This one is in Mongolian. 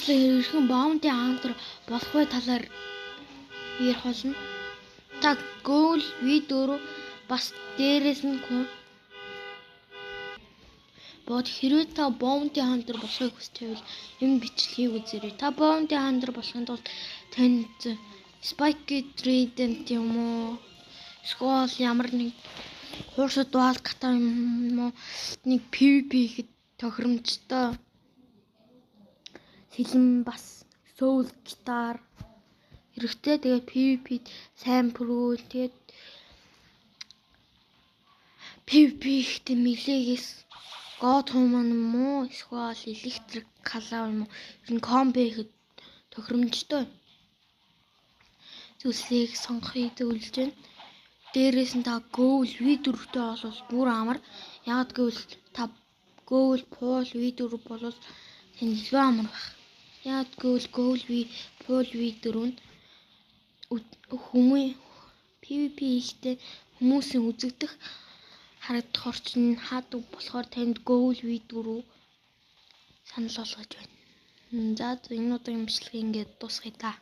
Хэрхэн боомдын хантар болох вэ талаар ярих болно. Та Google видео бас дээрээс нь бод хэрвээ та боомдын хантар болохыг хүсвэл энэ бичлэгийг үзээрэй. Та боомдын хантар болохын тулд танд Spike Trident юм уу? Эсвэл ямар нэг хуурсад дуал ката юм уу? Нэг PvP ихэд тохиромжтой сэлэн бас soul гитар хэрэгтэй. Тэгээд PvP-д сайн прүүл. Тэгээд PvP ихтэй мэлэгээс God Human юм уу? Эсвэл Electric Calaw юм уу? Энэ комбо ихэд тохиромжтой зүйлсийг сонгохыг зөвлөж байна. Дээрээс нь та Google видеотэй болвол бүр амар. Яг гэвэл та Google Pool видео болвол тань илүү амар байх. Яг гэвэл Google Pool видео нь хүмүүс PvP ихтэй хүмүүсийн үзэгдэх харагдах орчин хад болохоор танд Google видео руу санал болгож байна. За энэ удаагийн бичлэг ингээд дуусгая та.